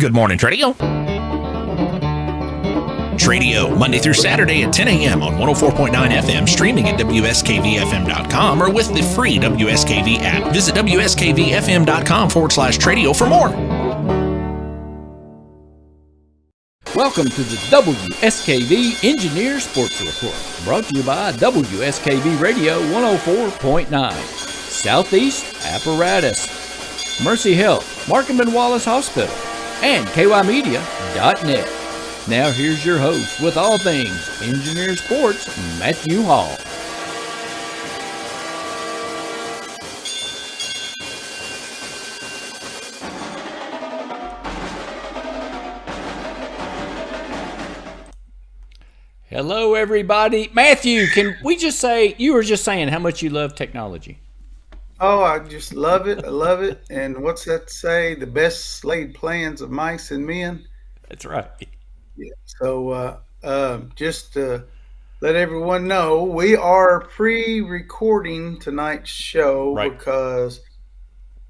Good morning, Tradio. Tradio, Monday through Saturday at 10 a.m. on 104.9 FM, streaming at WSKVFM.com or with the free WSKV app. Visit WSKVFM.com/Tradio for more. Welcome to the WSKV Engineer Sports Report, brought to you by WSKV Radio 104.9, Southeast Apparatus, Mercy Health, Marcum and Wallace Hospital, and KYmedia.net. Now here's your host with all things Engineer Sports, Matthew Hall. Hello, everybody. Matthew, can we just say, you were just saying how much you love technology. Oh, I just love it. I love it. And what's that say? The best laid plans of mice and men. That's right. Yeah. So just to let everyone know, we are pre-recording tonight's show because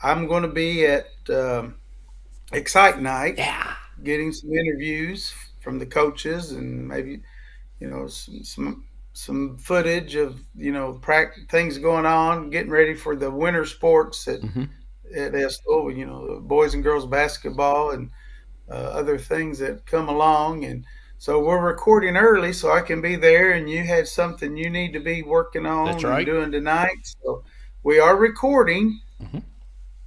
I'm going to be at Excite Night, getting some interviews from the coaches and maybe some footage of things going on, getting ready for the winter sports at Estill, the boys and girls basketball and other things that come along. And so we're recording early so I can be there, and you have something you need to be working on and doing tonight. So we are recording, and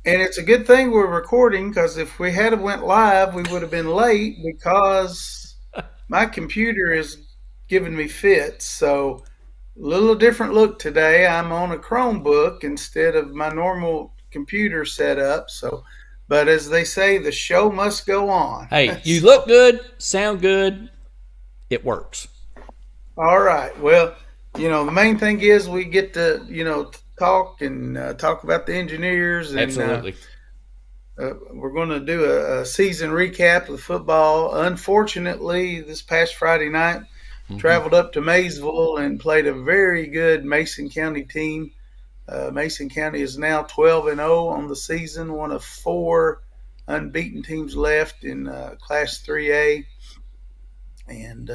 it's a good thing we're recording, because if we had went live, we would have been late because my computer is giving me fits. So a little different look today. I'm on a Chromebook instead of my normal computer setup. So, but as they say, the show must go on. Hey, you look good, sound good. It works. All right. Well, the main thing is we get to, talk and talk about the engineers. And, absolutely. We're going to do a season recap of football. Unfortunately, this past Friday night, traveled up to Maysville and played a very good Mason County team. Mason County is now 12-0 on the season, one of 4 unbeaten teams left in Class 3A. And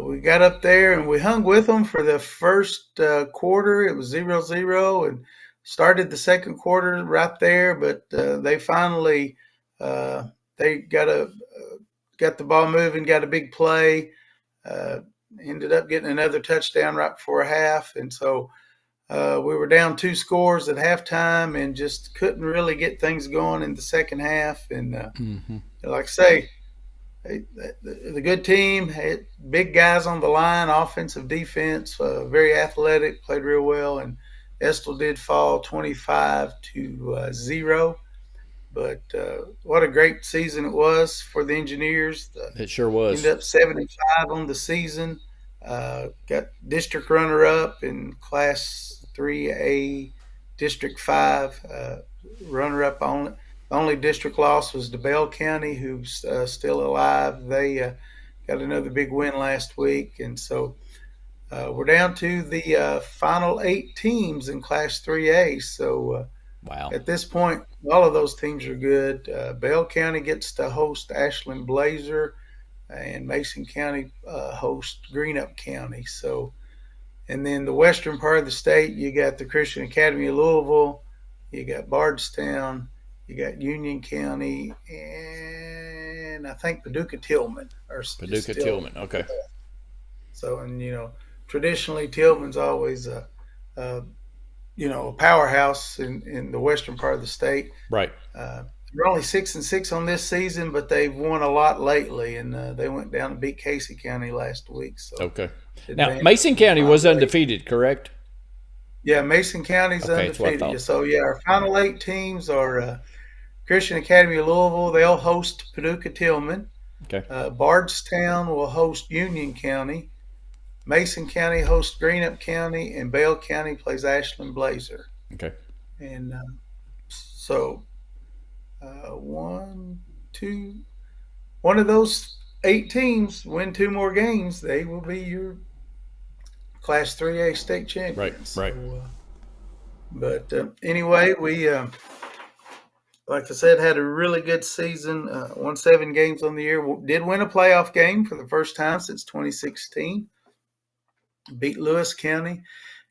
we got up there and we hung with them for the first quarter. It was 0-0 and started the second quarter right there, but they finally they got the ball moving, got a big play. Ended up getting another touchdown right before half. And so we were down 2 scores at halftime and just couldn't really get things going in the second half. And like I say, the good team had big guys on the line, offensive, defense, very athletic, played real well. And Estill did fall 25-0. But what a great season it was for the Engineers. It sure was. Ended up 75 on the season. Got district runner-up in Class 3A, District 5. Runner-up only. The only district loss was to Bell County, who's still alive. They got another big win last week. And so we're down to the final 8 teams in Class 3A. So wow. At this point, all of those teams are good. Bell County gets to host Ashland Blazer, and Mason County hosts Greenup County. So, and then the western part of the state, you got the Christian Academy of Louisville, you got Bardstown, you got Union County, and I think Paducah Tillman. Paducah Tillman, okay. So, and traditionally Tillman's always a powerhouse in the western part of the state. Right. They're only 6-6 on this season, but they've won a lot lately, and they went down and beat Casey County last week. So okay. Now Mason County was undefeated, correct? Yeah, Mason County's undefeated. So yeah, our final 8 teams are Christian Academy of Louisville. They'll host Paducah Tillman. Okay. Bardstown will host Union County. Mason County hosts Greenup County, and Bell County plays Ashland Blazer. Okay. And so one of those 8 teams win 2 more games, they will be your Class 3A state champions. Right. So, but anyway, we like I said, had a really good season. Won 7 games on the year. Did win a playoff game for the first time since 2016. Beat Lewis County,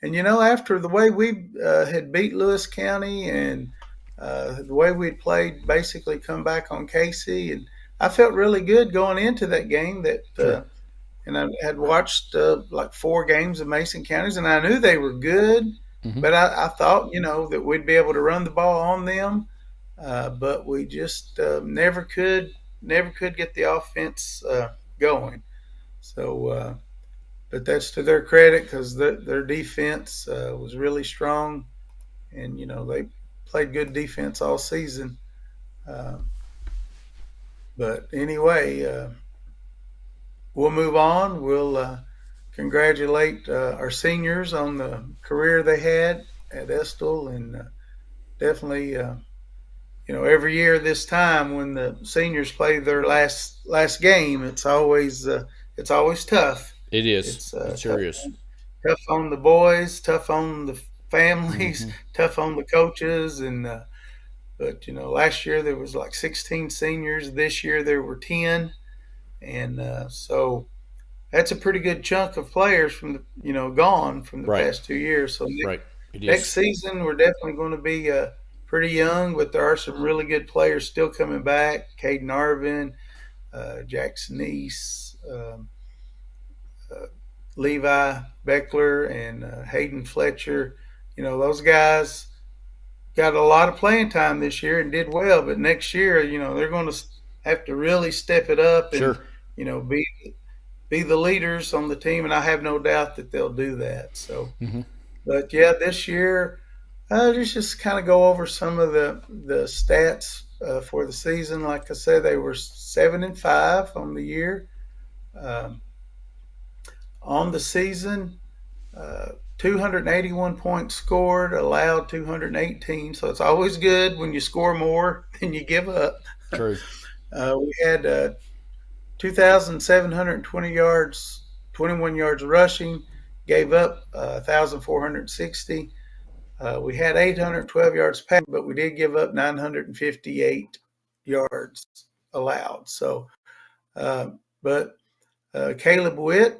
and after the way we had beat Lewis County and the way we'd played, basically come back on Casey, and I felt really good going into that game. Sure. And I had watched like 4 games of Mason County's, and I knew they were good, Mm-hmm. but I thought that we'd be able to run the ball on them, but we just never could get the offense going. So. But that's to their credit because their defense was really strong, and they played good defense all season. Uh, but anyway, we'll move on. We'll congratulate our seniors on the career they had at Estill, and definitely, every year this time when the seniors play their last game, it's always tough. It is. It's It tough, sure is. tough on the boys, tough on the families, Mm-hmm. tough on the coaches, and but last year there was like 16 seniors. This year there were 10, and so that's a pretty good chunk of players from the gone from the Right. past 2 years. So Right. It next is. season we're definitely going to be pretty young, but there are some really good players still coming back. Caden Arvin, Jackson East. Levi Beckler and Hayden Fletcher. Those guys got a lot of playing time this year and did well, but next year, they're going to have to really step it up and, Sure. be the leaders on the team. And I have no doubt that they'll do that. So, Mm-hmm. but yeah, this year, let's just kind of go over some of the stats for the season. Like I said, they were 7-5 on the year. Um, on the season, 281 points scored, allowed 218. So it's always good when you score more than you give up. True. We had 2,720 yards, 21 yards rushing, gave up 1,460. We had 812 yards passing, but we did give up 958 yards allowed. So, but Caleb Witt,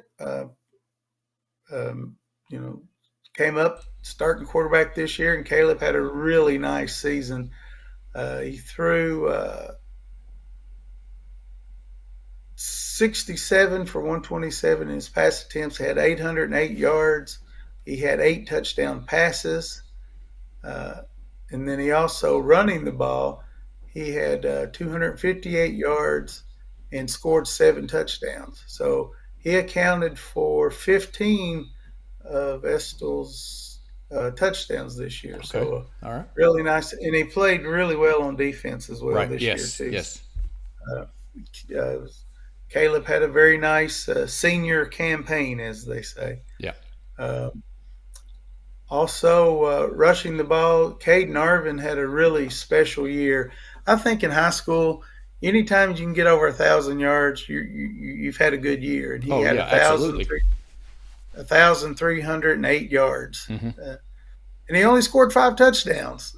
um, you know, came up starting quarterback this year, and Caleb had a really nice season. He threw 67 for 127 in his pass attempts. He had 808 yards. He had 8 touchdown passes. And then he also, running the ball, he had 258 yards and scored 7 touchdowns. So he accounted for 15 of Estill's touchdowns this year. Okay. So All right. really nice. And he played really well on defense as well Right. this Yes. year, too. Yes. Uh, Caleb had a very nice senior campaign, as they say. Yeah. Also, rushing the ball, Caden Arvin had a really special year. I think in high school, anytime you can get over 1,000 yards, you've had a good year. And he had absolutely. 1,308 yards. Mm-hmm. And he only scored 5 touchdowns.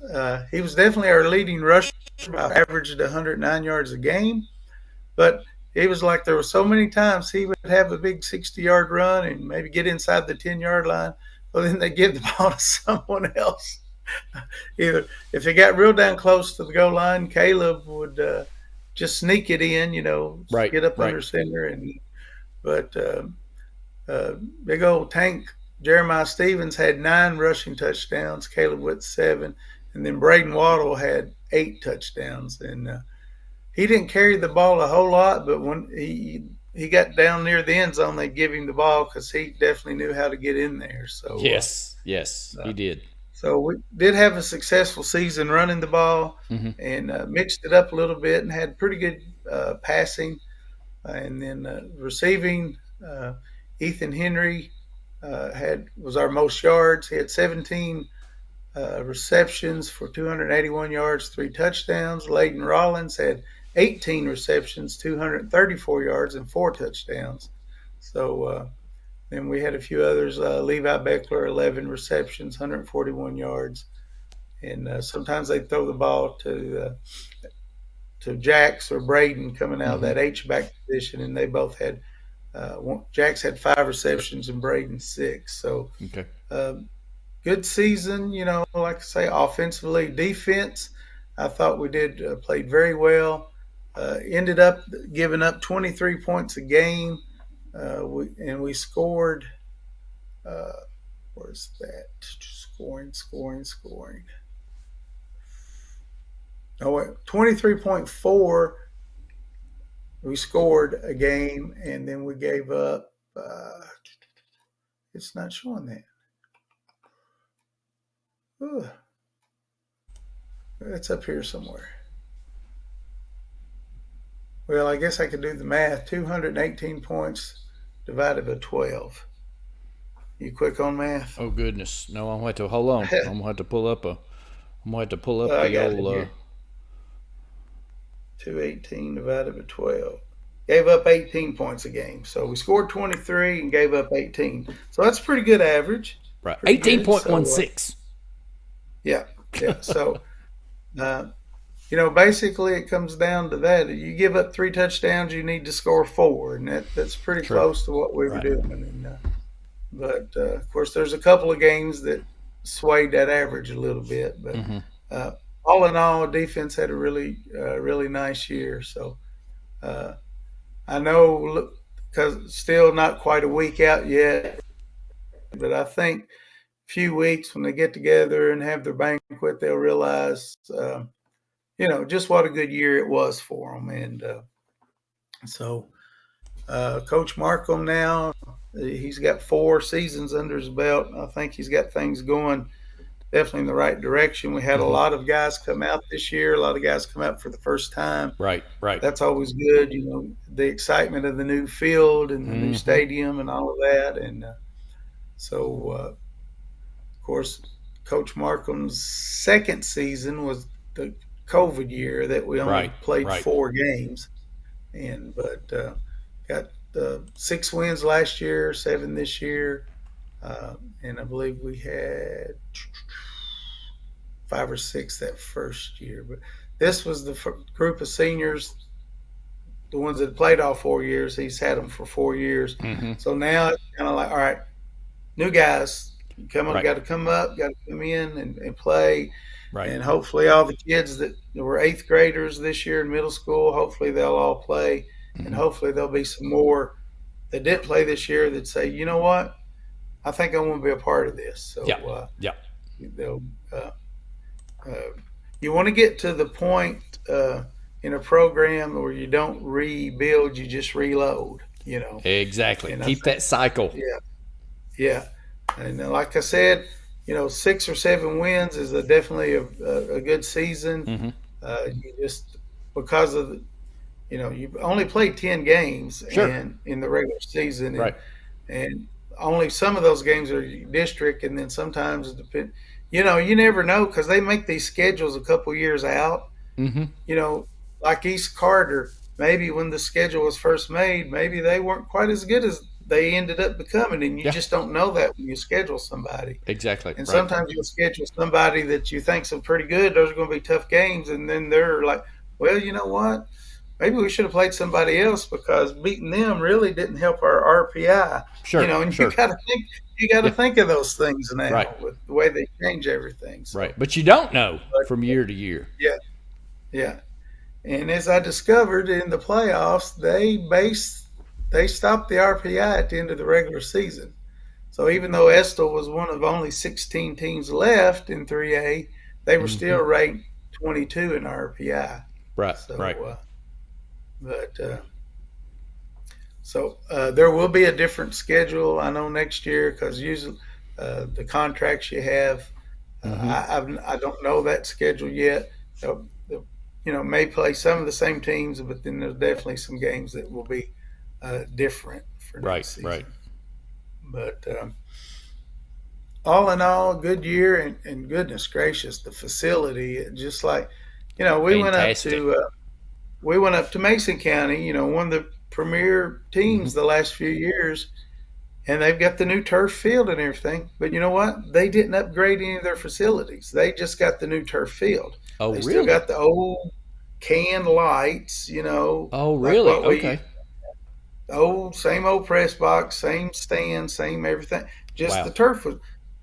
He was definitely our leading rusher, averaged 109 yards a game. But it was like there were so many times he would have a big 60-yard run and maybe get inside the 10-yard line. Well, then they give the ball to someone else. Either if it got real down close to the goal line, Caleb would just sneak it in, Right, get up right. under center. But big old tank Jeremiah Stevens had 9 rushing touchdowns, Caleb Witt 7, and then Braden Waddle had 8 touchdowns. And he didn't carry the ball a whole lot, but when he got down near the end zone, they'd give him the ball because he definitely knew how to get in there. So Yes, he did. So we did have a successful season running the ball, Mm-hmm. and mixed it up a little bit and had pretty good passing. And then receiving, Ethan Henry was our most yards. He had 17 receptions for 281 yards, 3 touchdowns. Layden Rollins had 18 receptions, 234 yards, and 4 touchdowns. So then we had a few others. Levi Beckler, 11 receptions, 141 yards. and sometimes they throw the ball to Jax or Braden coming out of that H-back position, and they both had Jax had 5 receptions and Braden 6. So Okay. good season, like I say, offensively. Defense, I thought we played very well. Ended up giving up 23 points a game, we scored. Where's that? Scoring. Oh, wait, 23.4 we scored a game, and then we gave up. It's not showing that. Ugh. It's up here somewhere. Well, I guess I could do the math. 218 points divided by 12. You quick on math? Oh goodness, no! I'm going to hold on. I'm going to have to pull up I the got it old. here. 218 divided by 12. Gave up 18 points a game. So we scored 23 and gave up 18. So that's a pretty good average. Right, 18.16. Yeah. So, basically it comes down to that. You give up 3 touchdowns, you need to score 4, and that's pretty close to what we were doing. And, but of course, there's a couple of games that swayed that average a little bit. But all in all, defense had a really, really nice year. So I know, because still not quite a week out yet, but I think a few weeks when they get together and have their banquet, they'll realize, just what a good year it was for them. And so Coach Marcum now, he's got 4 seasons under his belt. I think he's got things going definitely in the right direction. We had a lot of guys come out this year, a lot of guys come out for the first time. Right. That's always good, the excitement of the new field and the new stadium and all of that. And so, of course, Coach Marcum's second season was the COVID year that we only played 4 games. But got 6 wins last year, 7 this year. And I believe we had 5 or 6 that first year. But this was the group of seniors, the ones that played all 4 years. He's had them for 4 years. So now it's kind of like, all right, new guys, got to come up, got to come in and play. Right. And hopefully all the kids that were 8th graders this year in middle school, hopefully they'll all play. And hopefully there'll be some more that didn't play this year that say, you know what, I think I want to be a part of this. So you want to get to the point in a program where you don't rebuild, you just reload. Exactly. And keep that cycle. Yeah. And like I said, 6 or 7 wins is definitely a good season. You just because of you only played 10 games and in the regular season, and only some of those games are district, and then sometimes it depends. You never know because they make these schedules a couple years out. Like East Carter, maybe when the schedule was first made, maybe they weren't quite as good as they ended up becoming, and you just don't know that when you schedule somebody. Exactly. And sometimes you'll schedule somebody that you think's pretty good. Those are going to be tough games, and then they're like, well, you know what? Maybe we should have played somebody else because beating them really didn't help our RPI. You got to think of those things now with the way they change everything. So, but you don't know from year to year. Yeah. And as I discovered in the playoffs, they stopped the RPI at the end of the regular season. So even though Estill was one of only 16 teams left in 3A, they were still ranked 22 in RPI. So there will be a different schedule, I know, next year because usually the contracts you have, I don't know that schedule yet. May play some of the same teams, but then there's definitely some games that will be different for next season. But all in all, good year, and goodness gracious, the facility, just like, we went up to Mason County, one of the premier teams the last few years, and they've got the new turf field and everything. But you know what? They didn't upgrade any of their facilities. They just got the new turf field. Oh, They still really? got the old canned lights, Oh, like really? what we Okay. same old press box, same stand, same everything. Just Wow. the turf was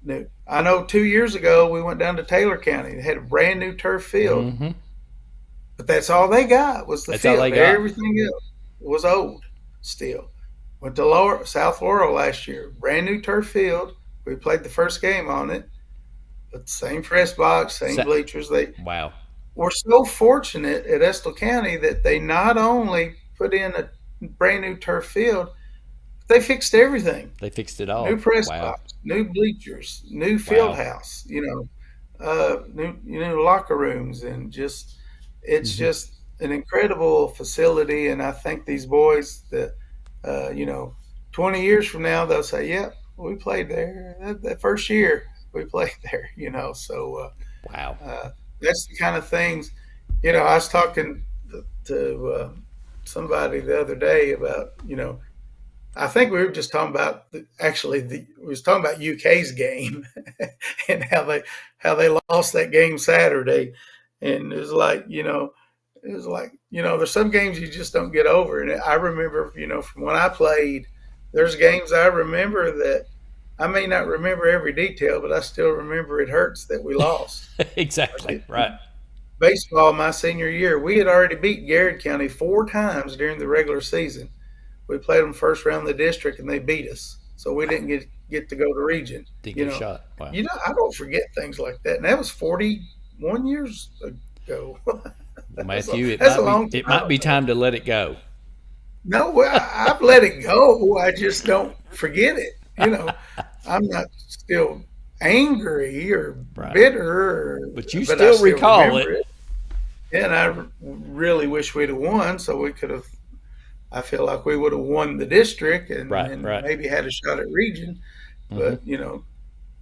new. I know 2 years ago we went down to Taylor County. They had a brand new turf field, Mm-hmm. but that's all they got was the That's all they field. got. Everything else was old still. Went to Lower South Laurel last year, brand new turf field. We played the first game on it, but same press box, same Sa- bleachers. They wow. were so fortunate at Estill County that they not only put in a brand new turf field, but they fixed everything. They fixed it New all. press Wow. box, new bleachers, new field Wow. house, new locker rooms, and it's Mm-hmm. just an incredible facility. And I think these boys that uh, you know 20 years from now they'll say, "Yep, we played there that first year we played there." Wow. That's the kind of things. I was talking to somebody the other day about I think we were just talking about we was talking about UK's game and how they lost that game Saturday, and there's some games you just don't get over. And I remember from when I played, there's games I remember that I may not remember every detail, but I still remember it hurts that we lost. Exactly. Right. Baseball, my senior year, we had already beat Garrett County 4 times during the regular season. We played them first round of the district, and they beat us. So we didn't get to go to region. Didn't get a shot. Wow. I don't forget things like that. And that was 41 years ago. Well, that's Matthew, a long it time might be ago. time to let it go. No, I've let it go. I just don't forget it. I'm not still angry or Right. bitter, But you but I still still recall remember it. it. And I really wish we'd have won, so we could have. I feel like we would have won the district and, Right. and Right. maybe had a shot at region. Mm-hmm. But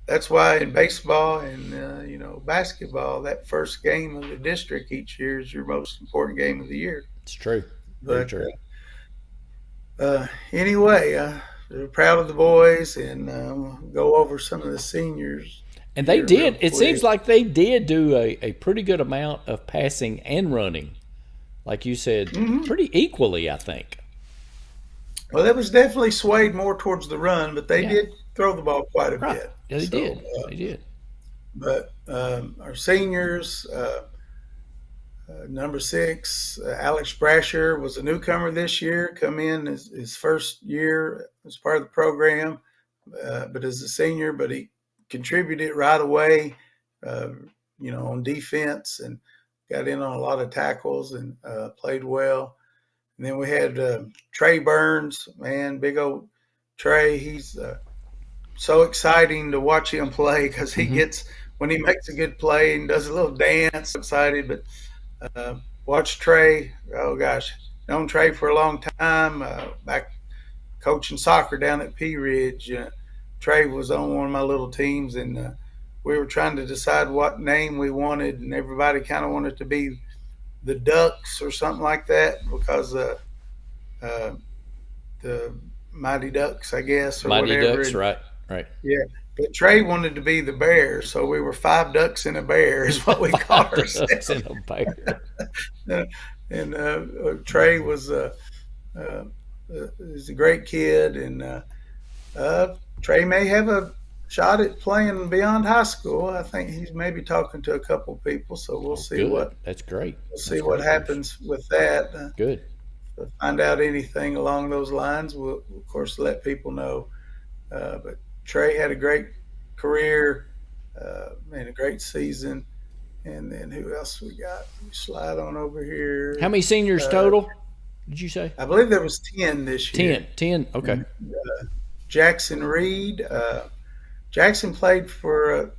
that's why in baseball and basketball, that first game of the district each year is your most important game of the year. It's true. Very But true. anyway, we're proud of the boys, and go over some of the seniors And they here real did. It quick. seems like they did do a pretty good amount of passing and running. Like you said, Hmm. pretty equally, I think. Well, that was definitely swayed more towards the run, but they Yeah. did throw the ball quite a Right. bit. Yeah, they So, did. They did. but our seniors. Number 6, Alex Brasher was a newcomer this year. Come in his first year as part of the program, but as a senior. But he contributed right away, uh, on defense and got in on a lot of tackles and played well. And then we had Trey Burns, man, big old Trey. He's so exciting to watch him play because Mm-hmm. when he makes a good play and does a little dance, so excited. But watch Trey. Oh gosh, known Trey for a long time. Back coaching soccer down at Pea Ridge. Trey was on one of my little teams, and we were trying to decide what name we wanted, and everybody kind of wanted to be the Ducks or something like that because uh, the Mighty Ducks, I guess, or Mighty whatever. Ducks. And Right. Right. yeah, but Trey wanted to be the Bears, so we were 5 ducks and a bear, is what we called Five ducks ourselves. in a bear. And Trey uh, is a great kid, and Trey may have a shot at playing beyond high school. I think he's maybe talking to a couple people, so we'll Oh, see good. what That's great. we'll see That's what great news. happens with that. Good. If I find out anything along those lines, we'll of course let people know. But Trey had a great career and a great season. And then who else we got? Slide on over How here. many seniors Uh, total? Did you say? I believe there was 10 this year. 10. 10. Okay. And Jackson Reed. Jackson played for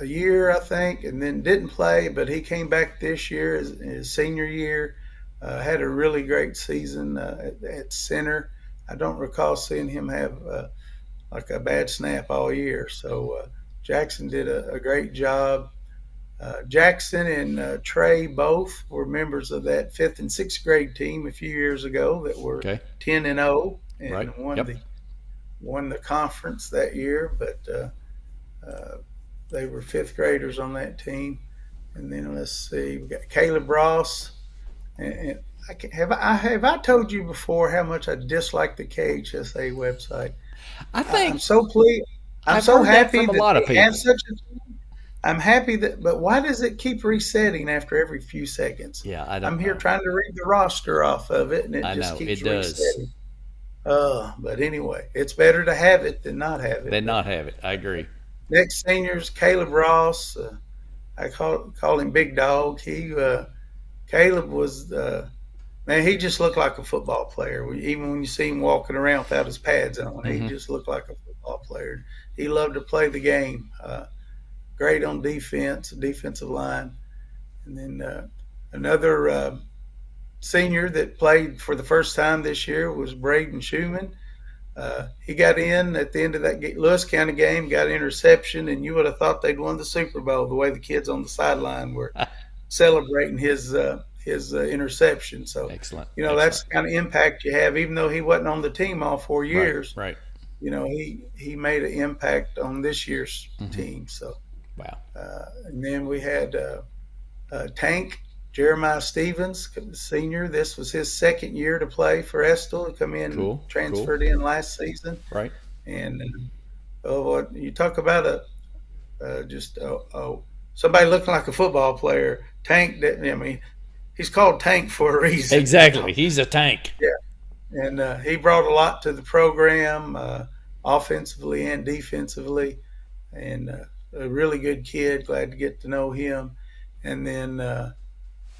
a year, I think, and then didn't play, but he came back this year, his senior year. Had a really great season at center. I don't recall seeing him have like a bad snap all year. So Jackson did a great job. Jackson and Trey both were members of that 5th and 6th grade team a few years ago that were Okay. 10-0. and Right. Yep. won the conference that year. But they were fifth graders on that team. And then let's see, we got Caleb Ross. And have I told you before how much I dislike the KHSA website? I I'm think so pleased. I'm I've so heard that happy from a that lot of they have people. such a. I'm happy that, but why does it keep resetting after every few seconds? Yeah, I I'm don't here know. trying to read the roster off of it, and it I just know keeps it does. resetting. But anyway, it's better to have it than not have it. They But not have it. I agree. next senior's Caleb Ross. I call him Big Dog. Caleb was man. He just looked like a football player. Even when you see him walking around without his pads on, he Mm-hmm. just looked like a football player. He loved to play the game. Great on defense, defensive line, and then another senior that played for the first time this year was Braden Schumann. He got in at the end of that Lewis County game, got an interception, and you would have thought they'd won the Super Bowl the way the kids on the sideline were celebrating his interception. So, Excellent. that's Excellent. the kind of impact you have. Even though he wasn't on the team all 4 Right. years, Right. he made an impact on this year's Mm-hmm. team. So, Wow. and then we had Tank Jeremiah Stevens, senior. This was his second year to play for Estill. He come in, Cool. transferred in last season, Right. and what you talk about somebody looking like a football player. Tank, I mean, he's called Tank for a reason. Exactly. He's a tank. Yeah, and he brought a lot to the program, offensively and defensively, and a really good kid. Glad to get to know him. And then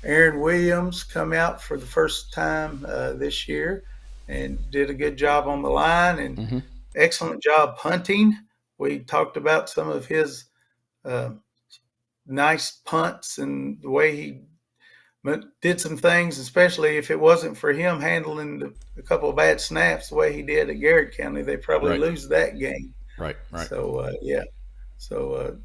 Aaron Williams come out for the first time this year and did a good job on the line and Mm-hmm. excellent job punting. We talked about some of his uh, nice punts and the way he did some things, especially if it wasn't for him handling a couple of bad snaps the way he did at Garrett County, they probably Right. lose that game. Right. Right. So, yeah. So,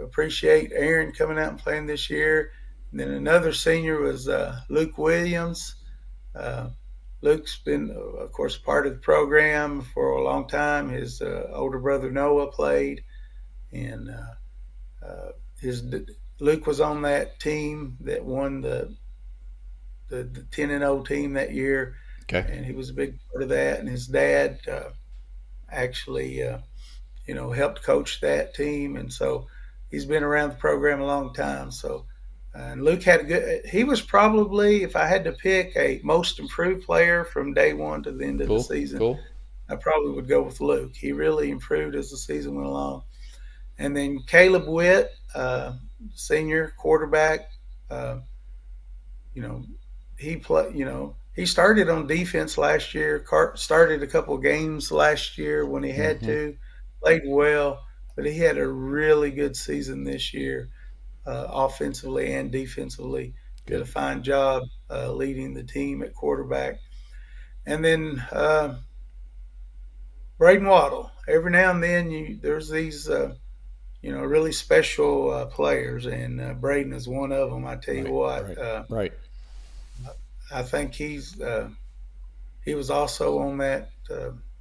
appreciate Aaron coming out and playing this year. And then another senior was Luke Williams. Luke's been, of course, part of the program for a long time. His older brother Noah played, and his Luke was on that team that won the 10-0 team that year, Okay. and he was a big part of that. And his dad actually, helped coach that team, and so he's been around the program a long time. So, and Luke had a good. He was probably, if I had to pick a most improved player from day one to the end of the Cool. season, Cool. I probably would go with Luke. He really improved as the season went along. And then Caleb Witt, senior quarterback, uh, you know, he started on defense last year, started a couple games last year when he had Mm-hmm. to, played well, but he had a really good season this year, offensively and defensively. Did a Good. fine job leading the team at quarterback. And then Braden Waddle. Every now and then there's these really special players, and Braden is one of them. I tell you Right. what, Right. Right. I think he was also on that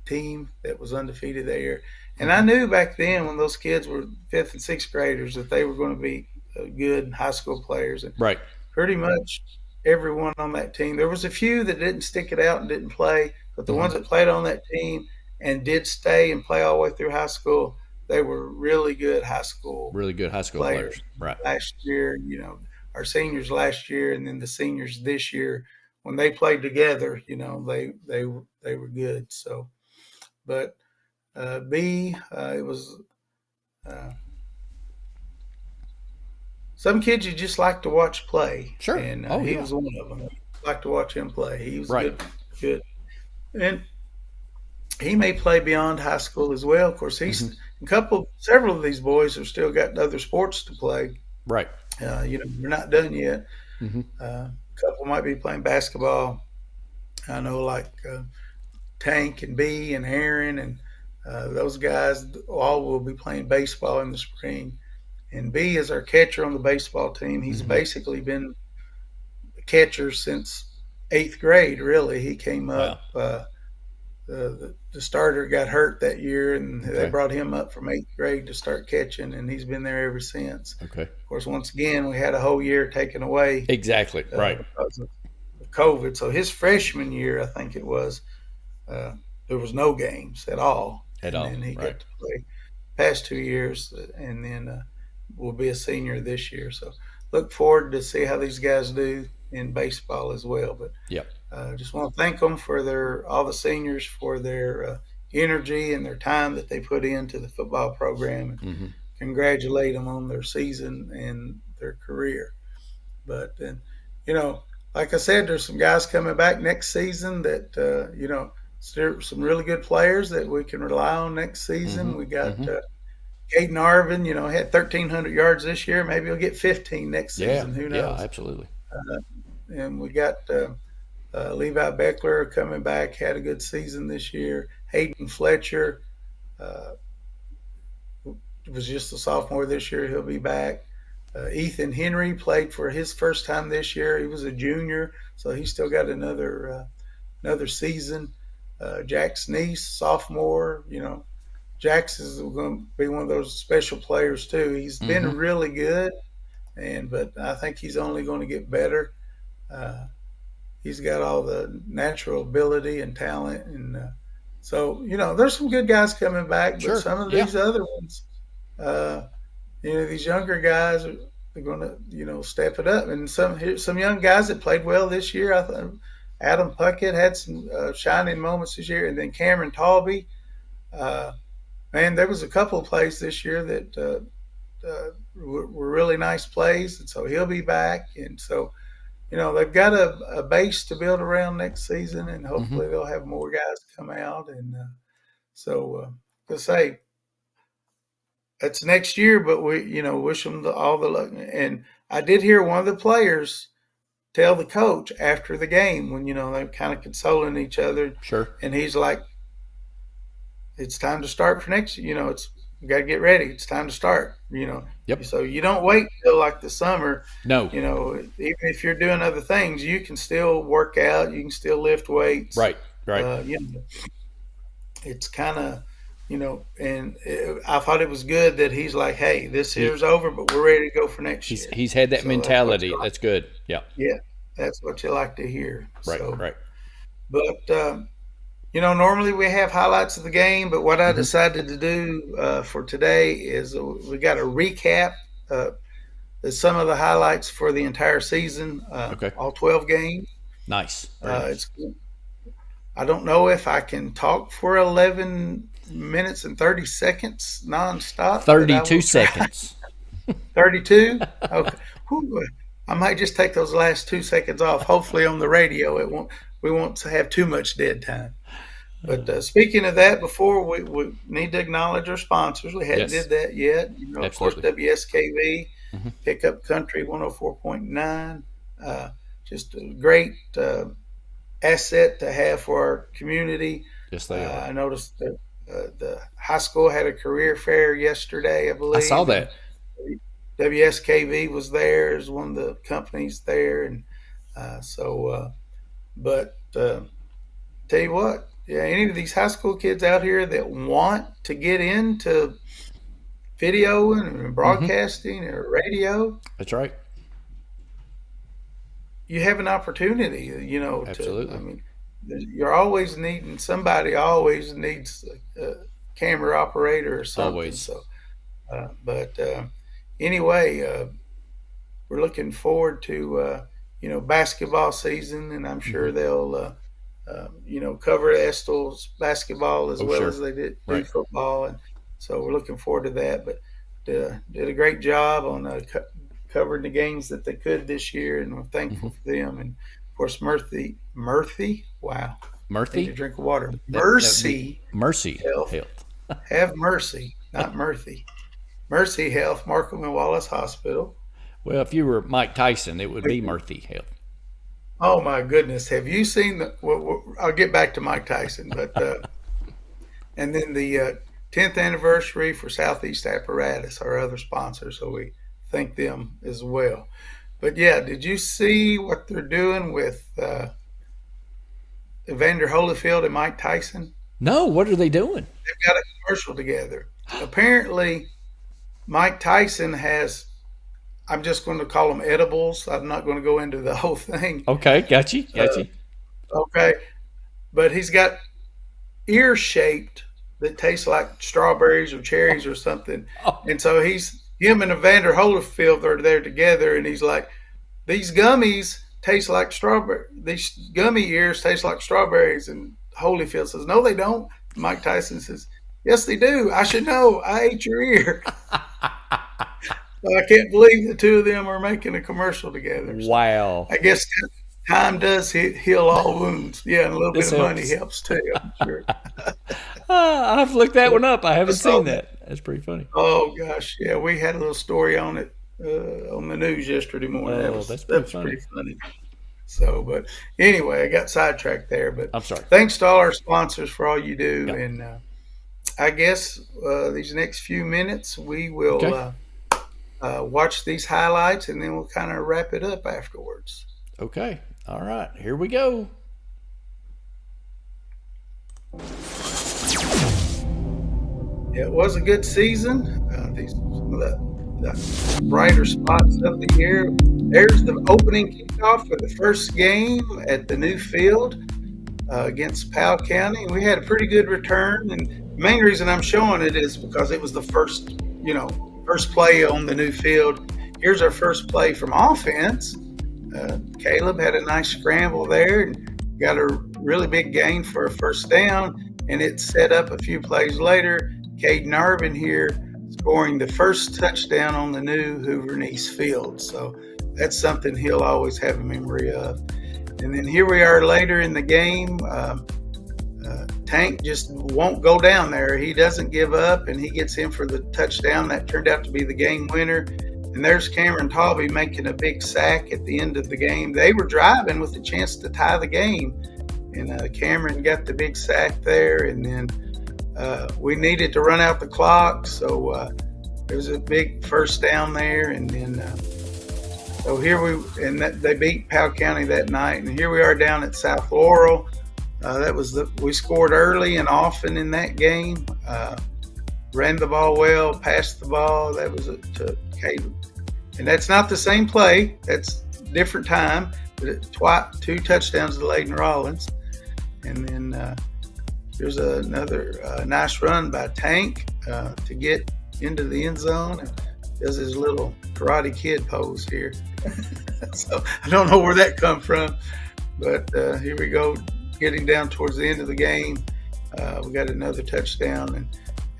team that was undefeated that year. And I Mm-hmm. knew back then when those kids were fifth and sixth graders that they were going to be good high school players. And Right. pretty much everyone on that team. There was a few that didn't stick it out and didn't play, but the Mm-hmm. ones that played on that team and did stay and play all the way through high school, they were really good high school Really good high school players. players. Right. Last year, our seniors last year and then the seniors this year, when they played together, they were good. So, but it was some kids you just like to watch play, Sure. and Oh he yeah. was one of them. Like to watch him play. He was Right. good, and he may play beyond high school as well. Of course, Mm-hmm. several of these boys have still got other sports to play. Right. We're not done yet. Mm-hmm. A couple might be playing basketball. I know, like Tank and B and Aaron and those guys all will be playing baseball in the spring. And B is our catcher on the baseball team. He's Mm-hmm. basically been a catcher since eighth grade. Really, he came up. Wow. the starter got hurt that year, and they Okay. brought him up from 8th grade to start catching, and he's been there ever since. Okay. Of course, once again, we had a whole year taken away Exactly. Right. because of COVID. So his freshman year, I think it was, uh, there was no games at all, At and all. then he Right. got to play past 2 years, and then will be a senior this year. So look forward to see how these guys do in baseball as well. But Yep. just want to thank them for all the seniors for their energy and their time that they put into the football program, and congratulate them on their season and their career. But then, you know, like I said, there's some guys coming back next season that there's some really good players that we can rely on next season. We got Caden Arvin, had 1,300 yards this year. Maybe he'll get 15 next Yeah. season. Who Yeah. knows? Absolutely. And we got Levi Beckler coming back, had a good season this year. Hayden Fletcher uh, was just a sophomore this year. He'll be back. Ethan Henry played for his first time this year. He was a junior, so he's still got another season. Jack Sneese, sophomore. Jax is going to be one of those special players too. He's been really good, but I think he's only going to get better. He's got all the natural ability and talent, and so there's some good guys coming back. But Sure. some of Yeah. these other ones, these younger guys are going to step it up, and some young guys that played well this year. I thought Adam Puckett had some shining moments this year, and then Cameron Talby. Man, there was a couple of plays this year that were really nice plays, and so he'll be back. And so, they've got a base to build around next season, and hopefully they'll have more guys come out. And to say it's next year, but we, wish them all the luck. And I did hear one of the players tell the coach after the game when, they're kind of consoling each other. Sure. And he's like, it's time to start for next year. We got to get ready. It's time to start, Yep. So you don't wait till like the summer. No. Even if you're doing other things, you can still work out. You can still lift weights. Right. Right. It's kind of, and I thought it was good that he's like, hey, this year's over, but we're ready to go for next year. He's had that mentality. That's good. Yeah. Yeah. That's what you like to hear. Right. So, right. But, normally we have highlights of the game, but what I decided to do for today is we got a recap some of the highlights for the entire season, all 12 games. Nice. Nice. I don't know if I can talk for 11 minutes and 30 seconds nonstop. 32 seconds. 32? Okay. Whew. I might just take those last 2 seconds off. Hopefully on the radio we won't have too much dead time. But speaking of that, before we need to acknowledge our sponsors. We hadn't did that yet. Of course, WSKV, Pickup Country 104.9. Just a great asset to have for our community. Yes, they are. I noticed that the high school had a career fair yesterday, I believe. I saw that. WSKV was there as one of the companies there. And tell you what, any of these high school kids out here that want to get into video and broadcasting or radio, that's right. You have an opportunity, Absolutely. You're always needing somebody. Always needs a camera operator or something. Always. So, anyway, we're looking forward to basketball season, and I'm sure they'll cover Estel's basketball as well as they did football, and so we're looking forward to that. But did a great job on covering the games that they could this year, and we're thankful for them. And of course, Murphy, wow, Murphy, need a drink of water. Mercy Health. Have mercy, not Murphy. Mercy Health, Marcum and Wallace Hospital. Well, if you were Mike Tyson, it would be Murphy Health. Oh my goodness! Have you seen I'll get back to Mike Tyson, but and then the 10th anniversary for Southeast Apparatus, our other sponsor, so we thank them as well. But yeah, did you see what they're doing with Evander Holyfield and Mike Tyson? No, what are they doing? They've got a commercial together. Apparently, Mike Tyson has, I'm just going to call them edibles. I'm not going to go into the whole thing. Okay, got you. Okay. But he's got ear shaped that tastes like strawberries or cherries or something. Oh. And so him and Evander Holyfield are there together, and he's like, these gummies taste like strawberry. These gummy ears taste like strawberries. And Holyfield says, no, they don't. Mike Tyson says, yes, they do. I should know. I ate your ear. So I can't believe the two of them are making a commercial together. So Wow. I guess time does heal all wounds. Yeah, and a little This bit of helps. money helps too, I'm sure. I'll have to look that one up. I haven't seen that. That's pretty funny. Oh, gosh. Yeah, we had a little story on it on the news yesterday morning. Oh, that's pretty funny. So, but anyway, I got sidetracked there. But I'm sorry. Thanks to all our sponsors for all you do. Yep. And I guess these next few minutes we will watch these highlights, and then we'll kind of wrap it up afterwards. Okay. All right. Here we go. It was a good season. Some of the brighter spots of the year. There's the opening kickoff for the first game at the new field against Powell County. We had a pretty good return, and the main reason I'm showing it is because it was the first play on the new field. Here's our first play from offense. Caleb had a nice scramble there and got a really big gain for a first down, and it set up a few plays later. Caden Arvin here scoring the first touchdown on the new Hoover and East field. So that's something he'll always have a memory of. And then here we are later in the game. Tank just won't go down there. He doesn't give up, and he gets in for the touchdown. That turned out to be the game winner. And there's Cameron Talby making a big sack at the end of the game. They were driving with a chance to tie the game, and Cameron got the big sack there. And then we needed to run out the clock, so there was a big first down there. And then so they beat Powell County that night. And here we are down at South Laurel. We scored early and often in that game. Ran the ball well, passed the ball. That was to Caleb. And that's not the same play. That's different time. But two touchdowns to Layden Rollins. And then there's another nice run by Tank to get into the end zone. And does his little Karate Kid pose here. So I don't know where that come from. But here we go, getting down towards the end of the game. We got another touchdown, and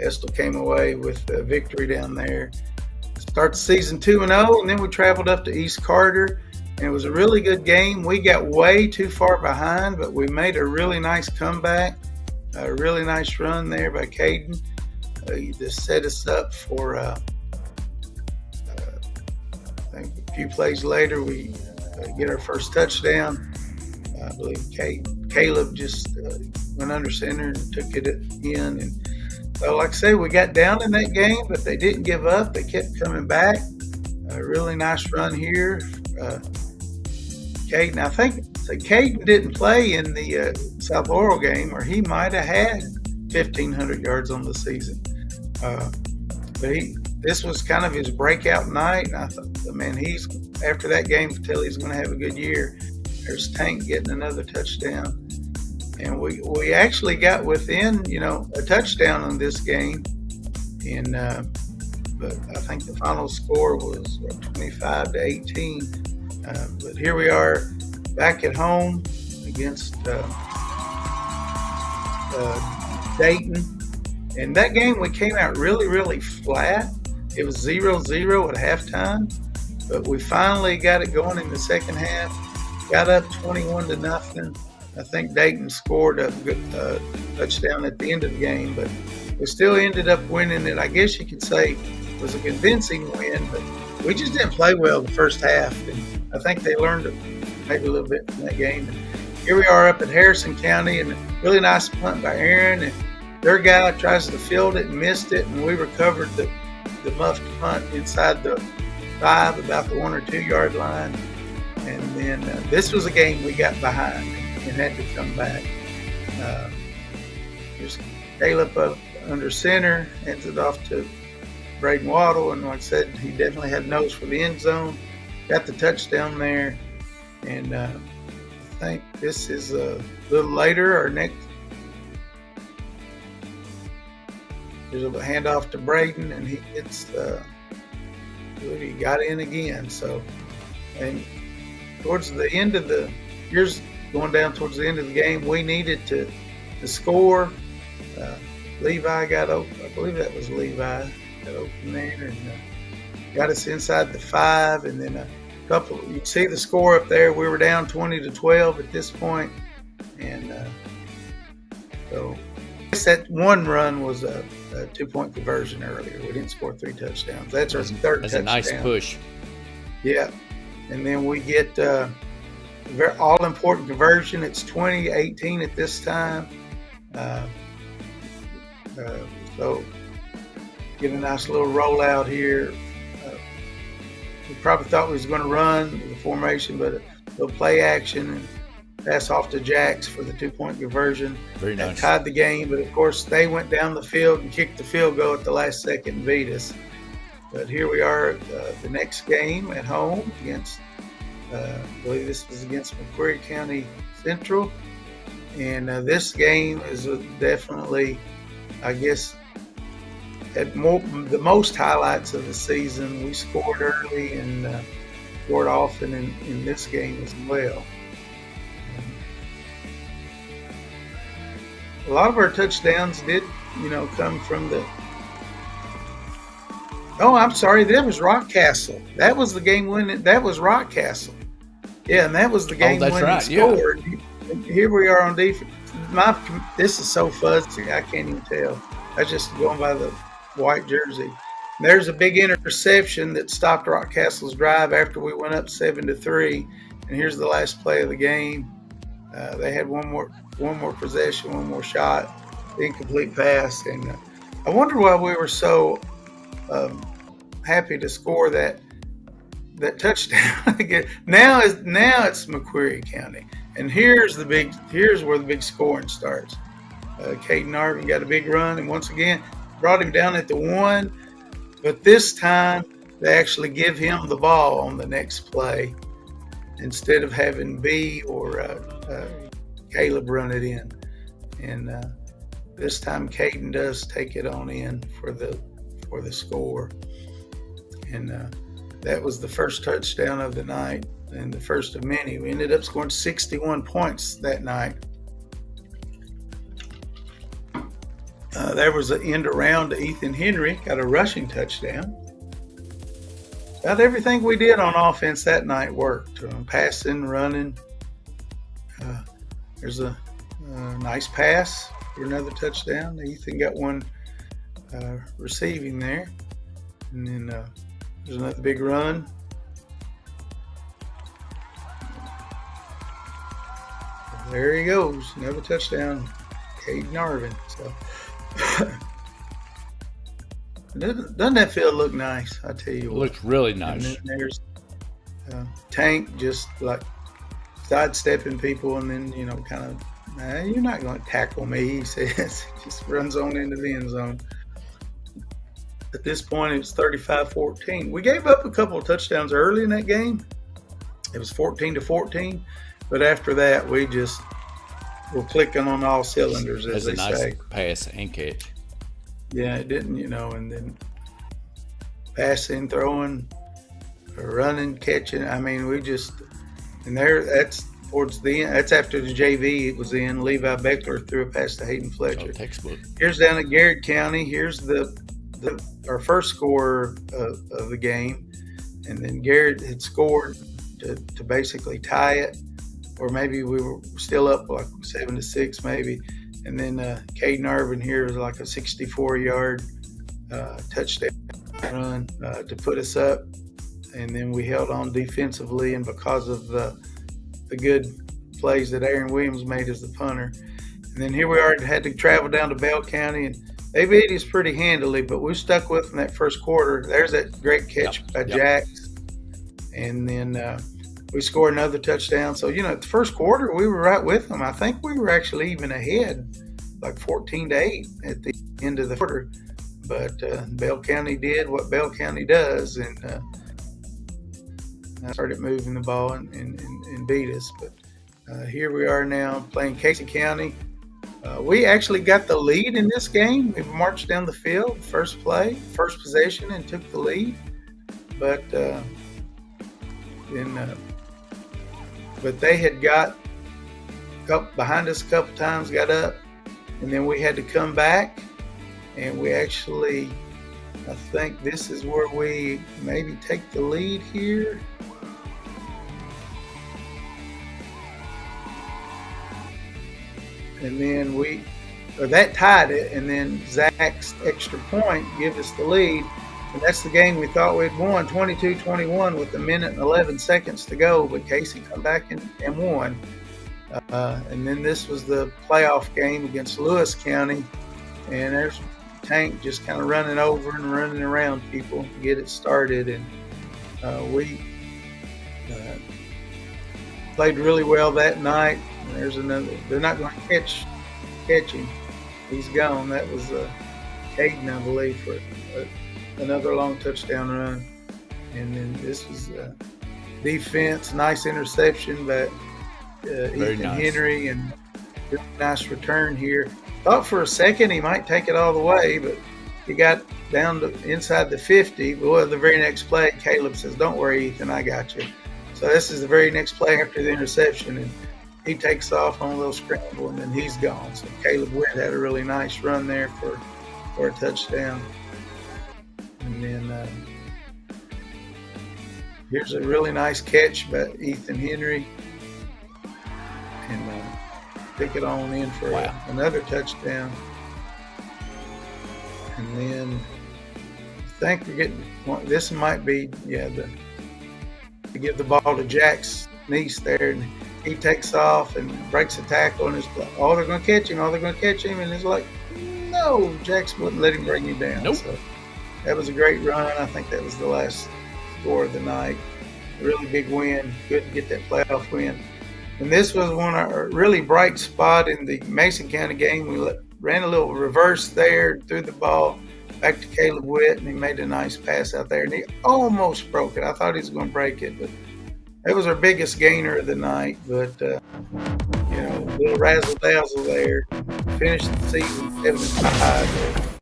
Estill came away with a victory down there. Start the season 2-0, and then we traveled up to East Carter, and it was a really good game. We got way too far behind, but we made a really nice comeback, a really nice run there by Caden. He just set us up for, I think a few plays later, we get our first touchdown. I believe Caleb just went under center and took it in. And so, like I say, we got down in that game, but they didn't give up. They kept coming back. A really nice run here. Caden, I think Caden didn't play in the South Laurel game, or he might have had 1,500 yards on the season. But this was kind of his breakout night. And I thought, man, after that game, he's going to have a good year. There's Tank getting another touchdown. And we actually got within, a touchdown on this game. And but I think the final score was 25-18. But here we are back at home against Dayton. And that game, we came out really, really flat. It was 0-0 at halftime. But we finally got it going in the second half. Got up 21-0. I think Dayton scored a good touchdown at the end of the game, but we still ended up winning it. I guess you could say it was a convincing win, but we just didn't play well the first half. And I think they learned maybe a little bit from that game. And here we are up at Harrison County, and a really nice punt by Aaron. And their guy tries to field it and missed it, and we recovered the muffed punt inside the 5, about the 1 or 2 yard line. And then this was a game we got behind. and had to come back. Here's Caleb up under center, hands it off to Braden Waddle, and like I said, he definitely had nose for the end zone. Got the touchdown there, and I think this is a little later. Our next, there's a handoff to Braden, and he gets, I believe he got in again. So, and towards the end of the, here's going down towards the end of the game, we needed to score. Levi got open. I believe that was Levi got open there and got us inside the 5. And then a couple, you can see the score up there. We were down 20-12 at this point. And so I guess that one run was a 2-point conversion earlier. We didn't score 3 touchdowns. That's our third touchdown. That's a nice push. Yeah. And then we get very all-important conversion. It's 20-18 at this time. So get a nice little rollout here. We probably thought we was going to run the formation, but a little play action and pass off to Jacks for the 2-point conversion. Very nice. That tied the game, but of course they went down the field and kicked the field goal at the last second and beat us. But here we are, the next game at home against, I believe this was against Macquarie County Central. And this game is definitely, I guess, had the most highlights of the season. We scored early and scored often in this game as well. A lot of our touchdowns did, come from the. Oh, I'm sorry. That was Rockcastle. That was the game winning. That was Rockcastle. Yeah, and that was the game winning score. Yeah. And here we are on defense. This is so fuzzy. I can't even tell. I just going by the white jersey. There's a big interception that stopped Rockcastle's drive after we went up 7-3. And here's the last play of the game. They had one more possession, one more shot, incomplete pass, and I wonder why we were so happy to score that touchdown. now it's Macquarie County, and here's where the big scoring starts. Caden Arvin got a big run, and once again brought him down at the 1, but this time they actually give him the ball on the next play instead of having B or Caleb run it in. And this time Caden does take it on in for the score. And that was the first touchdown of the night and the first of many. We ended up scoring 61 points that night. There was an end around to Ethan Henry, got a rushing touchdown. About everything we did on offense that night worked. Passing, running. There's a nice pass for another touchdown. Ethan got one receiving there. And then there's another big run. There he goes. Another touchdown. Caden Arvin. So, doesn't that field look nice? I tell you what. It looks really nice. And then there's Tank just like sidestepping people, and then kind of, you're not going to tackle me, he says. Just runs on into the end zone. At this point, it was 35-14. We gave up a couple of touchdowns early in that game. It was 14-14, but after that, we just were clicking on all cylinders, as they say. That's a nice pass and catch. Yeah, it didn't, and then passing, throwing, running, catching. I mean, we just, and that's towards the end. That's after the JV it was in. Levi Beckler threw a pass to Hayden Fletcher. Oh, textbook. Here's down at Garrett County. Here's our first score of the game. And then Garrett had scored to basically tie it, or maybe we were still up like 7-6 maybe. And then Caden Irvin here was like a 64-yard touchdown run to put us up. And then we held on defensively, and because of the good plays that Aaron Williams made as the punter. And then here we are, had to travel down to Bell County, and they beat us pretty handily, but we stuck with them that first quarter. There's that great catch by Jacks. And then we scored another touchdown. So, the first quarter, we were right with them. I think we were actually even ahead, like 14-8 at the end of the quarter. But Bell County did what Bell County does, and started moving the ball and beat us. But here we are now playing Casey County. We actually got the lead in this game. We marched down the field, first possession, and took the lead. But but they had got behind us a couple times, got up, and then we had to come back. And we actually, I think this is where we maybe take the lead here. And then that tied it, and then Zach's extra point gave us the lead. And that's the game we thought we'd won, 22-21 with 1 minute and 11 seconds to go. But Casey come back and won. And then this was the playoff game against Lewis County. And there's Tank just kind of running over and running around people to get it started. And we played really well that night. And there's another. They're not going to catch him. He's gone. That was Caden, I believe, for another long touchdown run. And then this was defense, nice interception by Ethan Henry, and really nice return here. Thought for a second he might take it all the way, but he got down to inside the 50. But the very next play, Caleb says, "Don't worry, Ethan, I got you." So this is the very next play after the interception, and he takes off on a little scramble, and then he's gone. So Caleb Witt had a really nice run there for a touchdown. And then here's a really nice catch by Ethan Henry, and pick it on in for another touchdown. And then I think we're getting this might be to give the ball to Jack's niece there, and he takes off and breaks a tackle, and they're going to catch him, and it's like, no, Jack's wouldn't let him bring you down. Nope. So that was a great run. I think that was the last score of the night. A really big win. Good to get that playoff win. And this was one of our really bright spot in the Mason County game. We ran a little reverse there, threw the ball back to Caleb Witt, and he made a nice pass out there. And he almost broke it. I thought he was going to break it, but it was our biggest gainer of the night. But, little razzle-dazzle there. Finished the season 7-5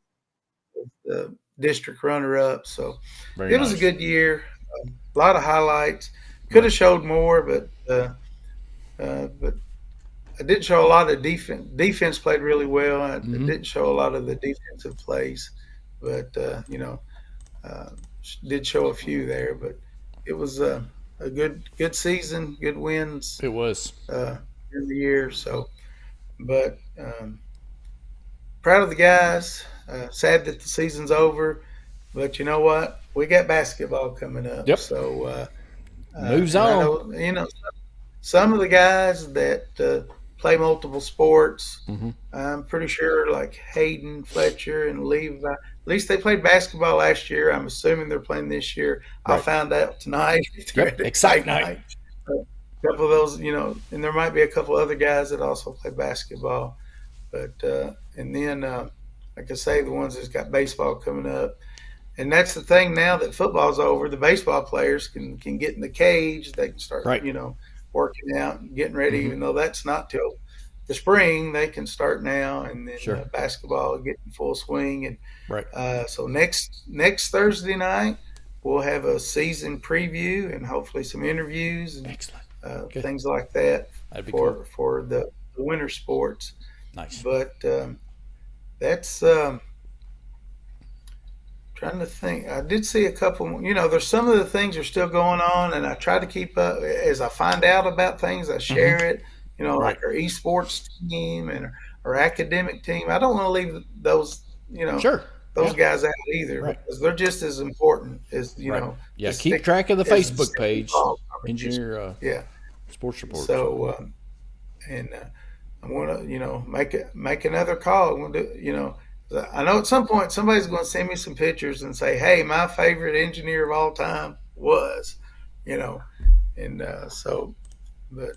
with the district runner-up. So it was a good year. A lot of highlights. Could have showed more, but I didn't show a lot of defense. Defense played really well. I didn't show a lot of the defensive plays, but did show a few there. But it was a good season, good wins. It was in the year. So, but proud of the guys. Sad that the season's over, but you know what? We got basketball coming up. Yep. So moves on. Some of the guys that play multiple sports, I'm pretty sure, like Hayden, Fletcher, and Levi, at least they played basketball last year. I'm assuming they're playing this year. Right. I'll find out tonight. Yep. Exciting night. A couple of those, and there might be a couple other guys that also play basketball. But and then, like I say, the ones that's got baseball coming up. And that's the thing now that football's over, the baseball players can get in the cage. They can start, working out and getting ready, even though that's not till the spring. They can start now, and then basketball getting full swing. And so next Thursday night, we'll have a season preview and hopefully some interviews and things like that for the winter sports. Nice. But that's trying to think. I did see a couple, there's some of the things are still going on, and I try to keep up. As I find out about things, I share it, like our esports team and our academic team. I don't want to leave those, those guys out either, because they're just as important as, Yeah, keep track of the Facebook page, Engineer Sports Report. So, I want to, make another call. I want to, I know at some point somebody's going to send me some pictures and say, hey, my favorite engineer of all time was, And but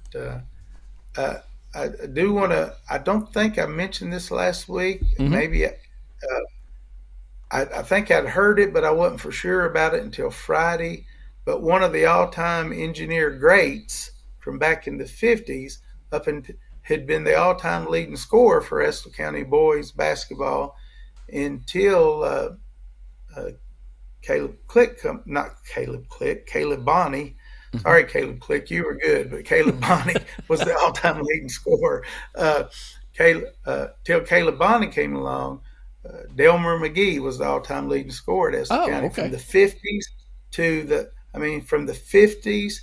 I do want to. I don't think I mentioned this last week. Mm-hmm. Maybe I think I'd heard it, but I wasn't for sure about it until Friday. But one of the all-time engineer greats from back in the '50s, had been the all-time leading scorer for Estill County boys basketball until uh, Caleb Click, not Caleb Click, Caleb Bonney. Mm-hmm. Sorry, Caleb Click, you were good, but Caleb Bonney was the all-time leading scorer. Till Caleb Bonney came along, Delmer McGee was the all-time leading scorer at Estill County Okay. from the '50s from the '50s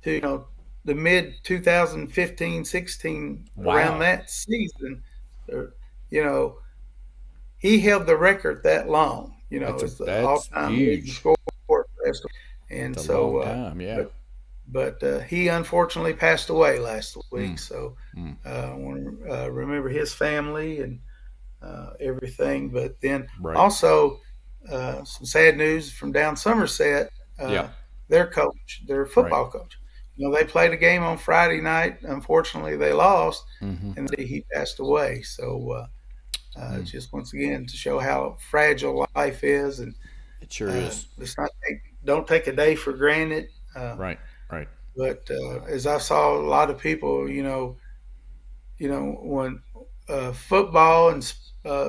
to the mid 2015-16, around Wow. that season. uh, You know, he held the record that long. As the That's all-time leading huge. scorer for Estill. And It's a long so, time. Yeah. but he unfortunately passed away last week. Mm. So Mm. I want to remember his family and everything. But then Right. also some sad news from down Somerset. Yeah. Their coach, their Right. football coach. They played a game on Friday night. Unfortunately, they lost, Mm-hmm. and he passed away. So Mm. just once again to show how fragile life is, and It sure is. let's not don't take a day for granted. Right. Right. But as I saw a lot of people, when football and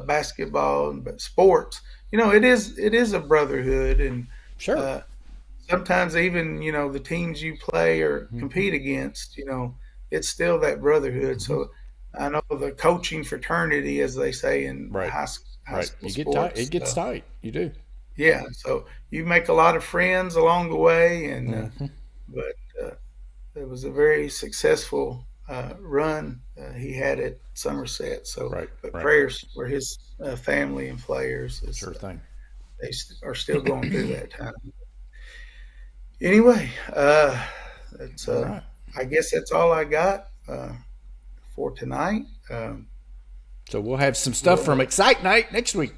basketball and sports, it is a brotherhood, and Sure. uh, sometimes even the teams you play or Mm-hmm. compete against, it's still that brotherhood. Mm-hmm. So I know the coaching fraternity, as they say in Right. high Right. school You get tight. sports. It gets tight. You do. Yeah, so you make a lot of friends along the way, and Mm-hmm. but it was a very successful run he had at Somerset. So, Right. but Right. prayers for his family and players as Sure thing. they are still going through that time. Anyway, that's All right. I guess that's all I got for tonight. So we'll have some stuff We'll from Excite Night next week.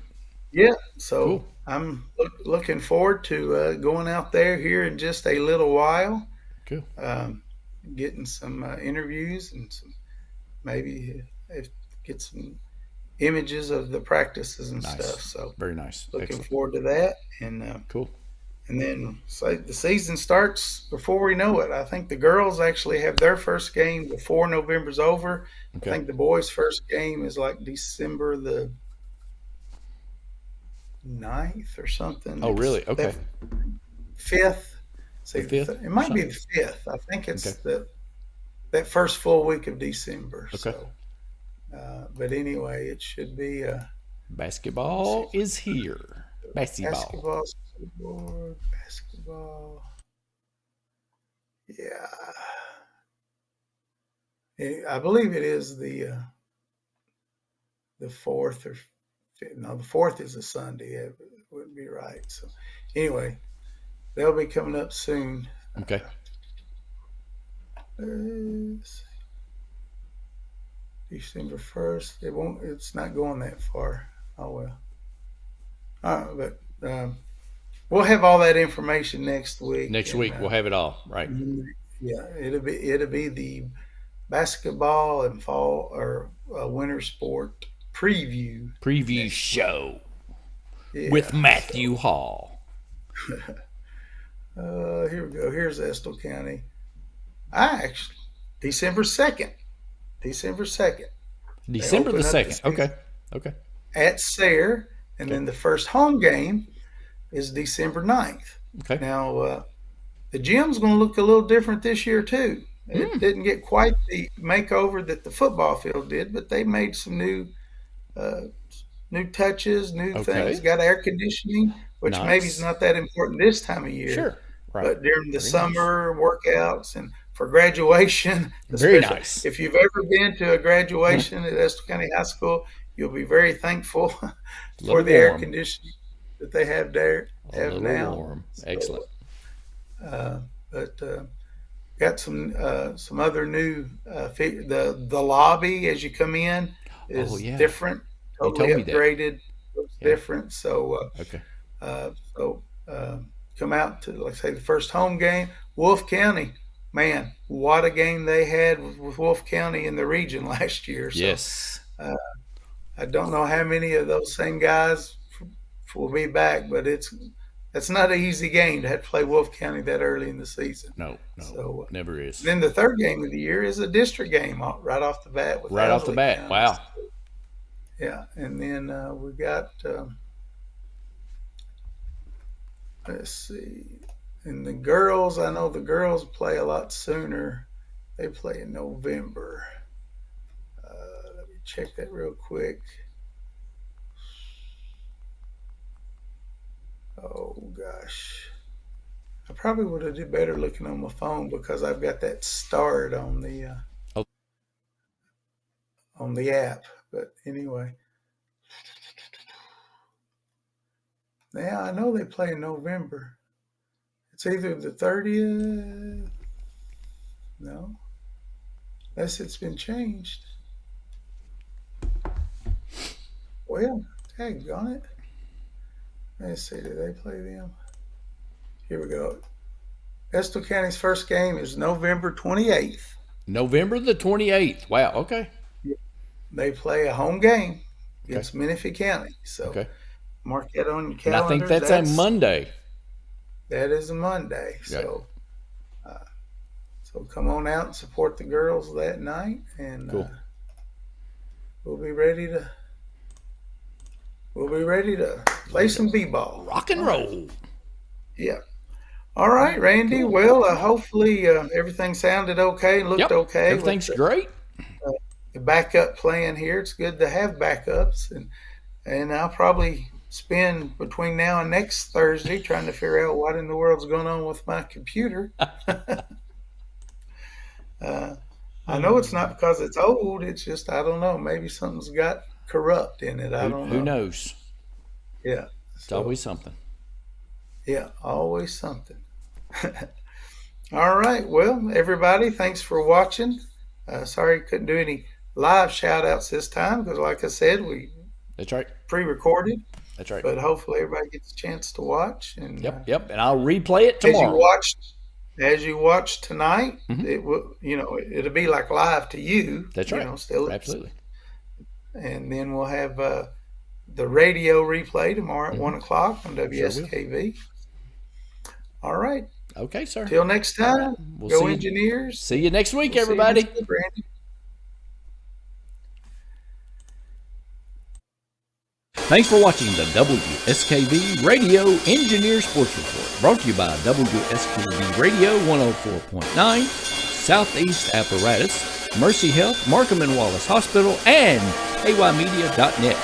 Yeah, so Cool. I'm looking forward to going out there here in just a little while, Cool. um, getting some interviews and maybe if get some images of the practices and stuff. Nice. So Very nice. looking Excellent. forward to that, Cool. and then the season starts before we know it. I think the girls actually have their first game before November's over. I Okay. think the boys' first game is like December the 9th or something. Oh, It's really? Okay. that 5th. See, The 5th it or might be something? the 5th. I think Okay. it's that first full week of December. Okay. So, but anyway, it should be. Let me see. Basketball is here. Basketball. Basketball, scoreboard, basketball. Yeah, I believe it is the fourth or fifth. No, the fourth is a Sunday. It wouldn't be right. So, anyway, they'll be coming up soon. Okay. December 1st. It won't. It's not going that far. Oh well. But we'll have all that information next week. Next And week we'll have it all. Right. yeah, it'll be the basketball and fall or winter sport preview Preview next week. show Yeah. with Matthew Hall. Here we go. Here's Estill County. I actually December 2nd. December 2nd. December the open up the 2nd. season Okay. Okay. at Sayre, and Okay. then the first home game is December 9th. Okay. Now, the gym's going to look a little different this year, too. It didn't get quite the makeover that the football field did, but they made some new touches, new things. Okay. Got air conditioning, which maybe is Nice. not that important this time of year, Sure. Right. but during the Very nice. summer workouts and for graduation, Very especially nice. if you've ever been to a graduation at Estill County High School, you'll be very thankful A for little the air warm. conditioning that they have there, A have little now. warm. So, Excellent. but got some other new the lobby as you come in Oh, is yeah. different, You totally told me that. upgraded, looks Yeah. different. So Okay. so come out to, like I say, the first home game. Wolfe County man, what a game they had with Wolfe County in the region last year. So, Yes. I don't know how many of those same guys will be back, but that's not an easy game to have to play Wolfe County that early in the season. No, So never is. then the third game of the year is a district game right off the bat. Right off the bat. County. Wow. Yeah, and then we got let's see, and the girls. I know the girls play a lot sooner. They play in November. Let me check that real quick. Oh gosh, I probably would have did better looking on my phone because I've got that start on the app. But anyway, yeah, I know they play in November. It's either the 30th. No, unless it's been changed. Well, tag on it. Let's see, do they play them? Here we go. Estill County's first game is November 28th. November the 28th. Wow, okay. They play a home game against Menifee County. So mark that on your calendar. And I think that's a Monday. That is a Monday. So so come on out and support the girls that night. And we'll be ready to play some b-ball. Rock and roll. Yeah. All right, Randy. Well, hopefully everything sounded okay and looked okay. Everything's great. The backup plan here. It's good to have backups, and I'll probably spend between now and next Thursday trying to figure out what in the world's going on with my computer. I know it's not because it's old. It's just, I don't know. Maybe something's got corrupt in it. I don't know. Who knows? Yeah. It's always something. Yeah, always something. All right. Well, everybody, thanks for watching. Sorry couldn't do any live shout-outs this time because, like I said, That's right. pre-recorded. That's right. But hopefully everybody gets a chance to watch. And Yep. And I'll replay it tomorrow. As you watch tonight, it will, it'll be like live to you. That's right. Still absolutely. And then we'll have the radio replay tomorrow at 1 o'clock on WSKV. All right. Okay, sir. Till next time. We'll go Engineers. See you next week, everybody. Thanks for watching the WSKV Radio Engineer Sports Report, brought to you by WSKV Radio 104.9, Southeast Apparatus, Mercy Health, Marcum and Wallace Hospital, and aymedia.net.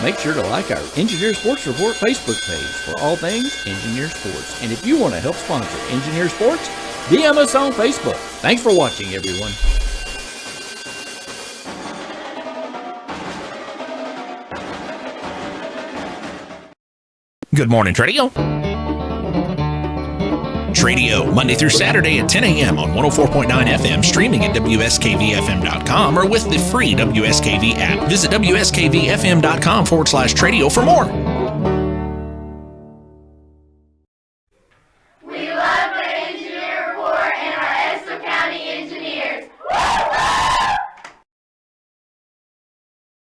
Make sure to like our Engineer Sports Report Facebook page for all things Engineer Sports. And if you want to help sponsor Engineer Sports, DM us on Facebook. Thanks for watching, everyone. Good morning, Tradio. Tradio, Monday through Saturday at 10 a.m. on 104.9 FM, streaming at WSKVFM.com or with the free WSKV app. Visit WSKVFM.com/Tradio for more.